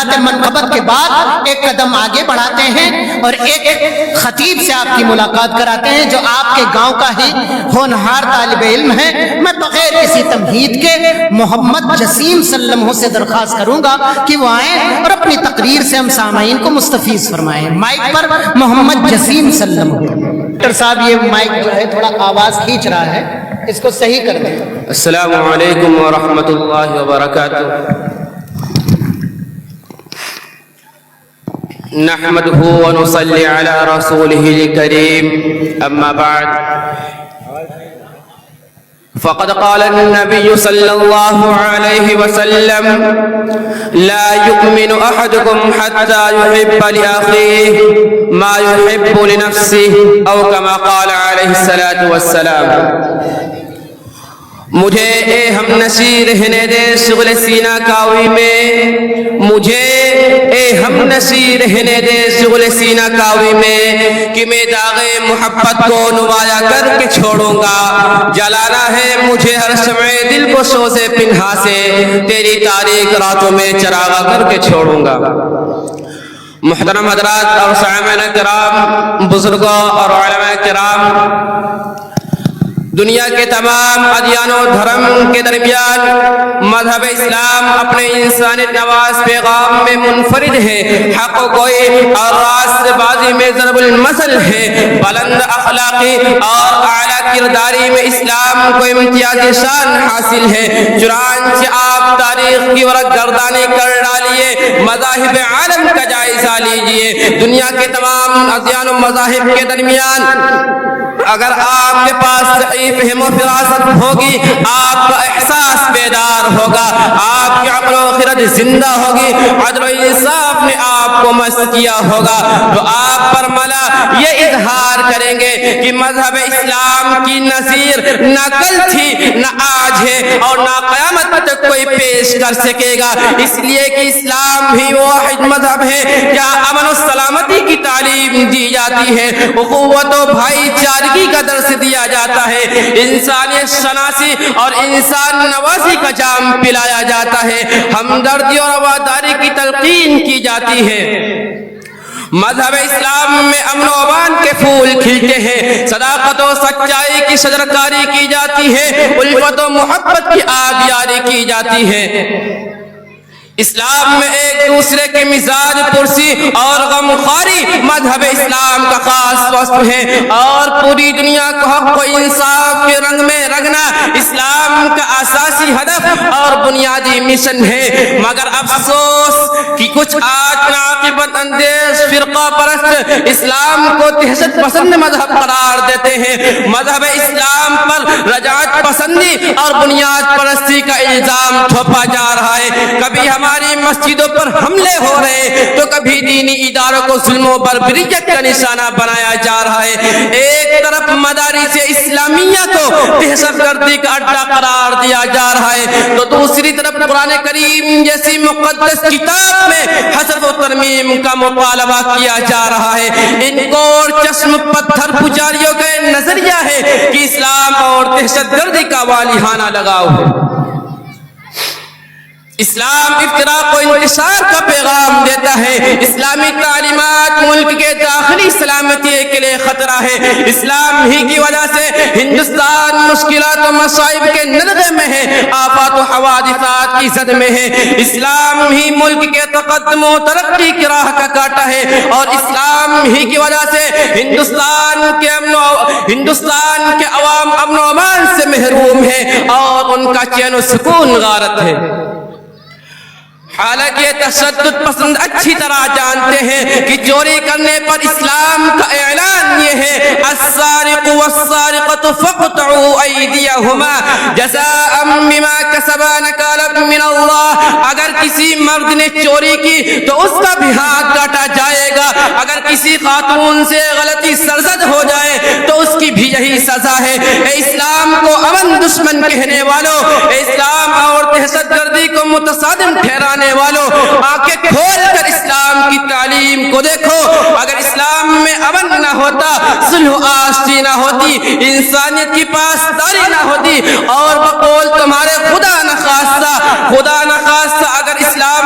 اثبات منقبت کے بعد ایک قدم آگے بڑھاتے ہیں اور ایک خطیب سے آپ کی ملاقات کراتے ہیں جو آپ کے گاؤں کا ہی ہونہار طالب علم ہے. میں بغیر کسی تمہید کے محمد جسیم صلی اللہ علیہ وسلم سے درخواست کروں گا کہ وہ آئیں اور اپنی تقریر سے ہم سامعین کو مستفیض فرمائیں. مائک پر محمد جسیم صلی اللہ علیہ وسلم. ڈاکٹر صاحب یہ مائک جو ہے تھوڑا آواز کھینچ رہا ہے, اس کو صحیح کر دیں. السلام علیکم ورحمۃ اللہ وبرکاتہ. نحمده ونصلي على رسوله الكريم اما بعد فقد قال النبي صلى الله عليه وسلم لا يؤمن احدكم حتى يحب لاخيه ما يحب لنفسه او كما قال عليه الصلاة والسلام. مجھے اے ہم نشی رہنے دے شغل سینہ کاوی میں, مجھے اے ہم نشی رہنے دے شغل سینہ کاوی میں کہ میں داغ محبت کو نمایاں کر کے چھوڑوں گا. جلانا ہے مجھے ہر شمع دل کو سوز پنہا سے, تیری تاریک راتوں میں چراغا کر کے چھوڑوں گا. محترم حضرات اور سامعین کرام, بزرگوں اور علماء کرام, دنیا کے تمام ادیان و دھرم کے درمیان مذہب اسلام اپنے انسانیت نواز پیغام میں منفرد ہے. حق و گوئی اور راست بازی میں ضرب المثل ہے. بلند اخلاقی اور اعلیٰ کرداری میں اسلام کو امتیازی شان حاصل ہے. چنانچہ آپ تاریخ کی ورق گردانی کر ڈالیے, مذاہب عالم کا جائزہ لیجئے. دنیا کے تمام ادیان و مذاہب کے درمیان اگر آپ کے پاس صحیح فہم و فراست ہوگی, آپ کا احساس بیدار ہوگا, آپ کی عقل و خرد زندہ ہوگی, عدل و انصاف نے آپ کو مست کیا ہوگا, تو آپ پر ملا یہ اظہار کریں گے کہ مذہب اسلام کی نظیر نہ کل تھی نہ آج ہے اور نہ قیامت تک کوئی پیش کر سکے گا. اس لیے کہ اسلام ہی واحد مذہب ہے جہاں امن و سلامتی کی تعلیم دی جاتی ہے, اخوت و بھائی چارگی کا درس دیا جاتا ہے, انسانیت شناسی اور انسان نوازی کا جام پلایا جاتا ہے, ہمدردی اور وفاداری کی تلقین کی جاتی ہے. مذہب اسلام میں امن و امان کے پھول کھلتے ہیں, صداقت و سچائی کی شجرکاری کی جاتی ہے, الفت و محبت کی آبیاری کی جاتی ہے. اسلام میں ایک دوسرے کے مزاج پرسی اور غمخواری مذہب اسلام کا خاص وصف ہے, اور پوری دنیا کو حق و انصاف کے رنگ میں رنگنا اسلام کا اساسی ہدف اور بنیادی مشن ہے. مگر افسوس کہ کچھ آج عاقبت اندیش فرقہ پرست اسلام کو دہشت پسند مذہب قرار دیتے ہیں. مذہب اسلام پر رجعت پسندی اور بنیاد پرستی کا الزام تھوپا جا رہا ہے. کبھی ہماری مسجدوں پر حملے ہو رہے تو کبھی دینی اداروں کو ظلم و بربریت کا نشانہ بنایا جا رہا ہے. ایک طرف مدارس اسلامیہ کو دہشت گردی کا اڈا قرار دیا جا رہا ہے, تو دوسری طرف قرآن کریم جیسی مقدس کتاب میں حذف و ترمیم کا مطالبہ کیا جا رہا ہے. ان کو چشم پتھر پجاریوں کا نظریہ ہے کہ اسلام اور دہشت گردی کا والہانہ لگاؤ ہے. اسلام افتراق و انتشار کا پیغام دیتا ہے. اسلامی تعلیمات ملک کے داخلی سلامتی کے لیے خطرہ ہے. اسلام ہی کی وجہ سے ہندوستان مشکلات و مصائب کے نرغے میں ہے, آفات و حوادثات کی زد میں ہے. اسلام ہی ملک کے تقدم و ترقی کی راہ کا کاٹا ہے, اور اسلام ہی کی وجہ سے ہندوستان کے عوام امن و امان سے محروم ہے اور ان کا چین و سکون غارت ہے. حالانکہ تشدد پسند اچھی طرح جانتے ہیں کہ چوری کرنے پر اسلام کا اعلان یہ ہے, السارق والسارقة فاقطعوا أيديهما جزاء بما كسبا نكالا من اللہ. اگر کسی مرد نے چوری کی تو اس کا بھی ہاتھ کاٹا جائے گا. اگر کسی خاتون سے غلطی سرزد ہو جائے تو اس کی بھی یہی سزا ہے. اے اسلام کو امن دشمن کہنے والوں, اے اسلام اور دہشت گردی کو متصادم ٹھہرانے والوں, آنکھیں کھول کر اسلام کی تعلیم کو دیکھو. اگر اسلام میں امن نہ ہوتا, صلح آشتی نہ ہوتی, انسانیت کی پاسداری نہ ہوتی, اور بقول تمہارے خدا نخواستہ اگر اسلام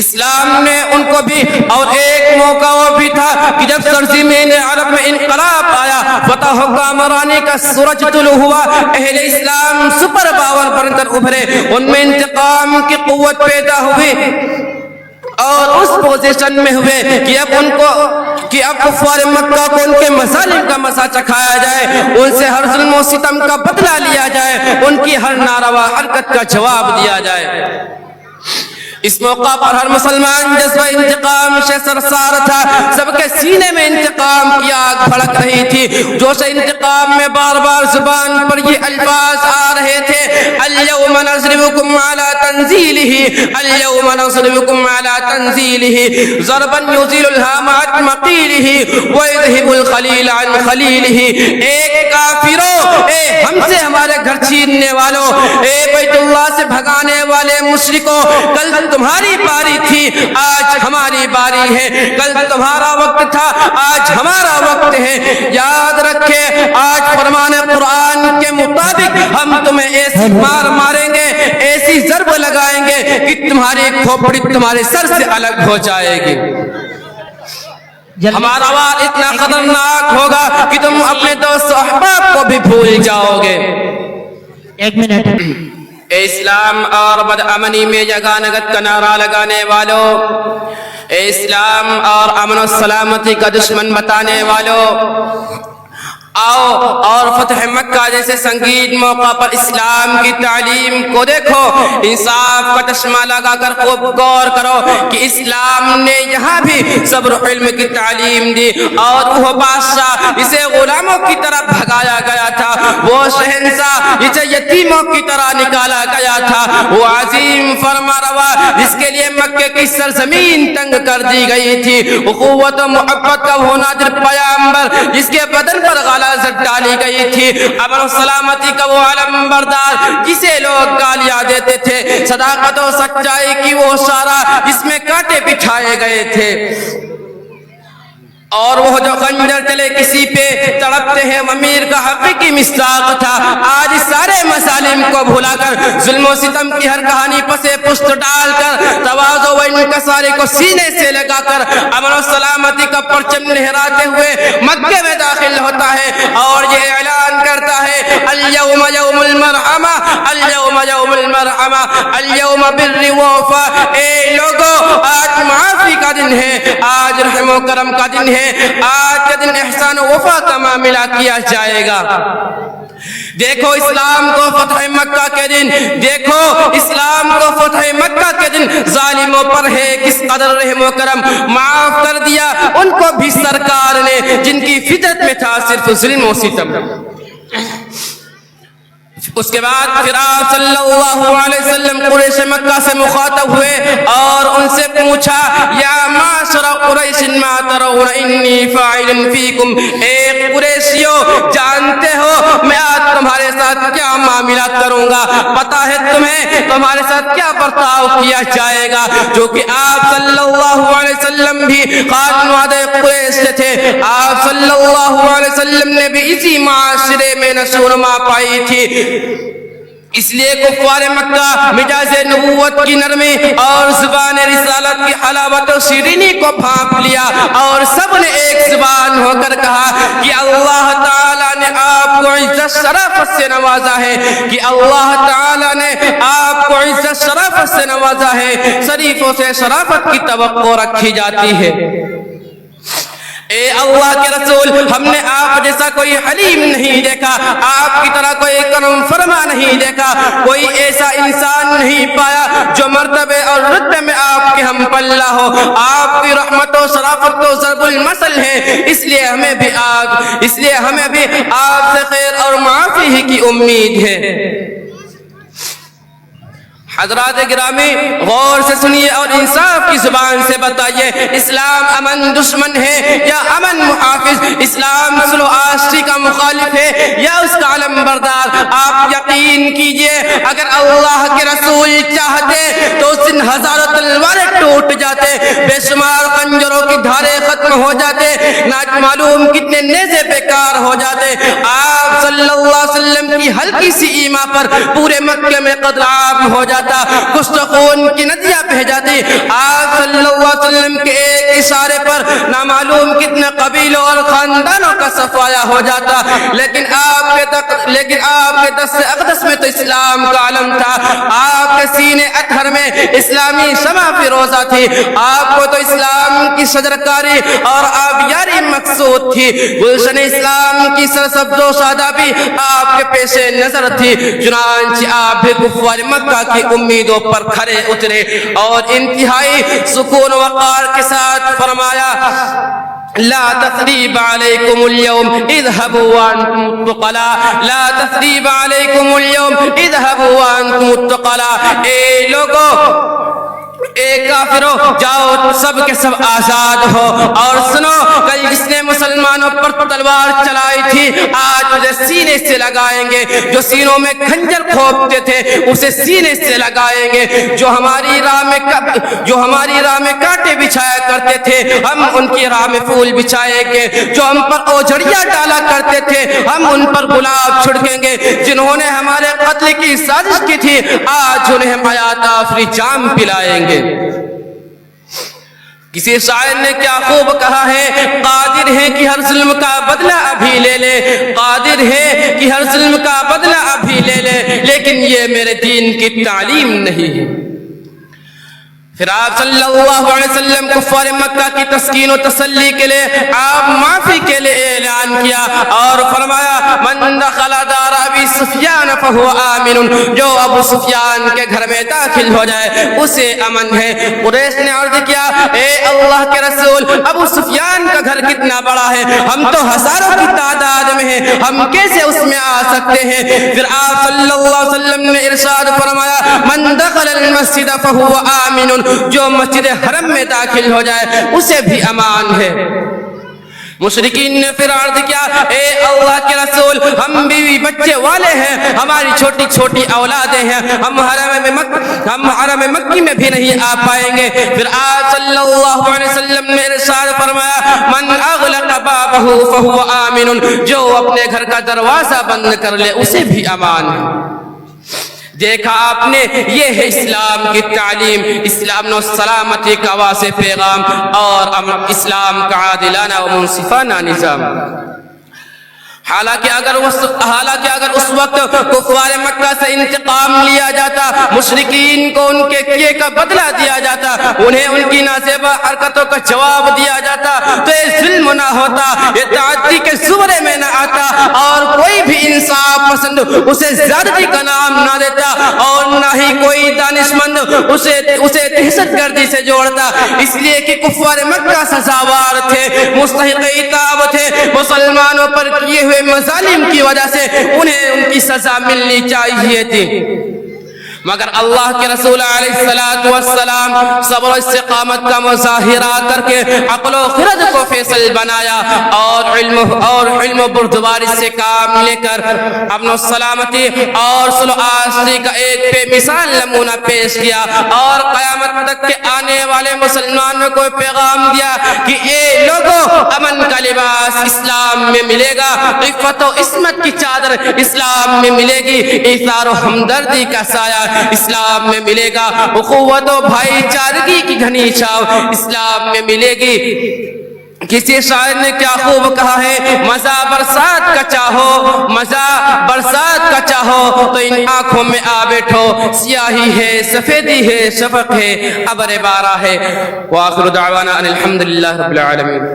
اسلام نے ان کو بھی، اور ایک موقع وہ بھی تھا کہ جب سرزمین عرب میں انقلاب آیا، فتح حکمرانی کا سورج طلوع ہوا، اہل اسلام سپر پاور بن کر ابھرے، ان میں انتقام کی قوت پیدا ہوئی اور اس پوزیشن میں ہوئے کہ اب کفار مکہ کو ان کے مظالم کا مزہ چکھایا جائے، ان سے ہر ظلم و ستم کا بدلہ لیا جائے، ان کی ہر ناروا حرکت کا جواب دیا جائے۔ اس موقع پر ہر مسلمان جذبہ انتقام سے سرشار تھا، سب کے سینے میں انتقام کی آگ بھڑک رہی تھی، جوش انتقام میں بار بار زبان پر یہ الفاظ آ رہے تھے، اليوم نضربكم على تنزيله، اليوم نضربكم على تنزيله ضربا يزيل الهام عن مقيله ويذهب الخليل عن خليله۔ اے کافروں، اے ہم سے ہمارے گھر چھیننے والوں، اے بیت اللہ سے بھگانے والے مشرکوں، کل تمہاری باری تھی، آج ہماری باری ہے، کل تمہارا وقت تھا، آج ہمارا وقت ہے۔ یاد رکھے، آج فرمان قرآن کے مطابق ہم تمہیں ایسی مار ماریں گے، ایسی ضرب لگائیں گے کہ تمہاری کھوپڑی تمہارے سر سے الگ ہو جائے گی۔ ہمارا وار اتنا خطرناک ہوگا کہ تم اپنے دوست و احباب کو بھی بھول جاؤ گے۔ ایک منٹ۔ اے اسلام اور بدامنی میں یگانگت کا نعرہ لگانے والوں، اے اسلام اور امن و سلامتی کا دشمن بتانے والوں، آؤ اور فتح مکہ جیسے سنگین موقع پر اسلام کی تعلیم کو دیکھو، انصاف کا چشمہ لگا کر خوب غور کرو کہ اسلام نے یہاں بھی صبر و علم کی تعلیم دی، اور وہ بادشاہ جسے غلاموں کی طرح بھگایا گیا تھا، وہ شہنشاہ جسے یتیموں کی طرح نکالا گیا تھا، وہ عظیم فرما روا جس کے لیے مکے کی سرزمین تنگ کر دی گئی تھی، اخوت و محبت کا وہ نادر پیامبر جس کے بدن پر غالازت ڈالی گئی تھی، امن و سلامتی کا وہ علم بردار جسے لوگ گالیاں دیتے تھے، صداقت و سچائی کی وہ شارہ جس میں کانٹے بچھائے گئے تھے، اور وہ جو خنجر چلے کسی پہ تڑپتے ہیں امیر کا حقیقی مصداق تھا۔ آج سارے مسالم کو بھلا کر، ظلم و ستم کی ہر کہانی پسے پشت ڈال کر، تواضع و انکساری کو سینے سے لگا کر، امن و سلامتی کا پرچم لہراتے ہوئے مکے میں داخل ہوتا ہے اور یہ اعلان کرتا ہے، اليوم یوم المرحمہ، اليوم یوم المرحمہ، اليوم بر و وفا۔ اے لوگو، آج معافی کا دن ہے، آج رحم و کرم کا دن ہے، آج کے دن احسان و وفا کا معاملہ کیا جائے گا۔ دیکھو اسلام کو فتح مکہ کے دن، دیکھو اسلام کو فتح مکہ کے دن ظالموں پر ہے کس قدر رحم و کرم، معاف کر دیا ان کو بھی سرکار نے جن کی فطرت میں تھا صرف ظلم و ستم۔ اس کے بعد پھر آپ صلی اللہ علیہ وسلم قریش مکہ سے مخاطب ہوئے اور ان سے پوچھا، یا معاشر قریش ما ترون انی فاعل فیکم، اے قریشیو جانتے ہو میں آج تمہارے ساتھ کیا معاملہ کروں گا، پتہ ہے تمہیں تمہارے ساتھ کیا برتاؤ کیا جائے گا، جو کہ آپ صلی اللہ علیہ وسلم بھی خادم وعدہ قریش سے تھے، آپ صلی اللہ علیہ وسلم نے بھی اسی معاشرے میں نشوونما پائی تھی۔ اس لیے کفار مکہ مجاز نبوت کی نرمی اور زبان رسالت کی حلاوت و شیرینی کو بھانپ لیا، اور سب نے ایک زبان ہو کر کہا کہ اللہ تعالیٰ نے آپ کو عزت شرافت سے نوازا ہے، کہ اللہ تعالیٰ نے آپ کو عزت شرافت سے نوازا ہے، شریفوں سے شرافت کی توقع رکھی جاتی ہے۔ اے اللہ کے رسول، ہم نے آپ جیسا کوئی حلیم نہیں دیکھا، آپ کی طرح کوئی کرم فرما نہیں دیکھا، کوئی ایسا انسان نہیں پایا جو مرتبے اور رتبے میں آپ کے ہم پلہ ہو، آپ کی رحمت و شرافت تو ضرب المثل ہے، اس لیے ہمیں بھی آپ سے خیر اور معافی ہی کی امید ہے۔ حضرات گرامی، غور سے سنیے اور انصاف کی زبان سے بتائیے، اسلام امن دشمن ہے یا امن محافظ؟ اسلام صلح و آشتی کا مخالف ہے یا اس کا علم بردار؟ آپ یقین کیجئے، اگر اللہ کے رسول چاہتے تو اس دن ہزاروں تلواریں ٹوٹ جاتے، بے شمار خنجروں کی دھاریں ختم ہو جاتے، نہ معلوم کتنے نیزے بیکار ہو جاتے، آپ صلی اللہ علیہ وسلم کی ہلکی سی ایما پر پورے مکے میں قتل عام ہو جاتا، کشت خون کی ندیاں بہہ جاتی، آپ صلی اللہ علیہ وسلم کے ایک اشارے پر نامعلوم کتنے قبیلوں اور خاندانوں کا صفایا ہو جاتا، لیکن آپ کے دست اقدس میں تو اسلام کا علم تھا، آپ کے سینے اطہر میں اسلامی شمع فروزہ تھی، آپ کو تو اسلام کی شجرکاری اور آبیاری مقصود تھی، گلشن اسلام کی سرسبز و شادابی آپ کے پیش نظر تھی۔ چنانچہ آپ بھی کفار مکہ کی امیدوں پر کھرے اترے اور انتہائی سکون و وقار کے ساتھ فرمایا لا تثریب علیکم اليوم اذهبوا وانتم الثقلاء، لا تثریب علیکم اليوم اذهبوا وانتم الثقلاء، اے لوگو، اے کافرو، جاؤ سب کے سب آزاد ہو، اور سنو، کل جس نے مسلمانوں پر تلوار چلائی تھی آج مجھے سینے سے لگائیں گے، جو سینوں میں کھنجر کھوپتے تھے اسے سینے سے لگائیں گے، جو ہماری راہ میں کانٹے بچھایا کرتے تھے ہم ان کی راہ میں پھول بچھائیں گے، جو ہم پر اوجھڑیاں ڈالا کرتے تھے ہم ان پر گلاب چھڑکیں گے، جنہوں نے ہمارے قتل کی سازش کی تھی آج انہیں ہم حیات آفری جام پلائیں گے۔ کسی شاعر نے کیا خوب کہا ہے، قادر ہے کہ ہر ظلم کا بدلہ ابھی لے لے، قادر ہے کہ ہر ظلم کا بدلہ ابھی لے لے، لیکن یہ میرے دین کی تعلیم نہیں ہے۔ پھر آپ صلی اللہ علیہ وسلم کفار مکہ کی تسکین و تسلی کے لیے آپ معافی کے لیے اعلان کیا اور فرمایا من دخل دار ابی سفیان فهو آمن، جو ابو سفیان کے گھر میں داخل ہو جائے اسے امن ہے۔ قریش نے عرض کیا اے اللہ کے رسول، ابو سفیان کا گھر کتنا بڑا ہے، ہم تو ہزاروں کی تعداد میں ہیں، ہم کیسے اس میں آ سکتے ہیں؟ پھر آپ صلی اللہ علیہ وسلم نے ارشاد فرمایا من دخل المسجد فهو آمن، جو مسجد حرم میں داخل ہو جائے اسے بھی امان ہے۔ مشرکین نے پھر عرض کیا اے اللہ کے رسول، ہم بیوی بچے والے ہیں، ہماری چھوٹی چھوٹی اولادیں ہیں، ہم حرم مکی میں بھی نہیں آ پائیں گے۔ پھر آپ صلی اللہ علیہ وسلم نے ارشاد فرمایا من اغلق بابہ فہو آمن، جو اپنے گھر کا دروازہ بند کر لے اسے بھی امان ہے۔ دیکھا آپ نے، یہ ہے اسلام کی تعلیم، اسلام نو سلامتی کا واضح پیغام اور اسلام کا عادلانہ و منصفانہ نظام۔ حالانکہ اگر اس وقت کفار مکہ سے انتقام لیا جاتا، مشرکین کو ان کے کیے کا بدلہ دیا جاتا، انہیں ان کی نازیبا حرکتوں کا جواب دیا جاتا تو یہ ظلم نہ ہوتا، یہ تعدی کے زمرے میں نہ آتا، اور کوئی بھی انصاف پسند اسے زیادتی کا نام نہ دیتا، اور نہ ہی کوئی دانشمند اسے دہشت گردی سے جوڑتا، اس لیے کہ کفار مکہ سزاوار تھے، مستحق عتاب تھے، مسلمانوں پر کیے ہوئے مظالم کی وجہ سے انہیں ان کی سزا ملنی چاہیے تھی۔ مگر اللہ کے رسول علیہ السلام صبر و استقامت کا مظاہرہ کر کے عقل و خرد کو فیصل بنایا اور علم و بردباری سے کام لے کر امن و سلامتی اور صلح آشتی کا ایک بے مثال نمونہ پیش کیا، اور قیامت تک کے آنے والے مسلمانوں کو پیغام دیا کہ اے لوگوں، امن کا لباس اسلام میں ملے گا، عفت و عصمت کی چادر اسلام میں ملے گی، ایثار و ہمدردی کا سایہ اسلام میں ملے گا، اخوت و بھائی چارگی کی گھنی چھاؤ اسلام میں ملے گی۔ کسی شاعر نے کیا خوب کہا ہے، مزہ برسات کا چاہو تو ان آنکھوں میں آ بیٹھو، سیاہی ہے، سفیدی ہے، شفق ہے، ابر بارہ ہے۔ وآخر دعوانا ان الحمدللہ رب العالمین۔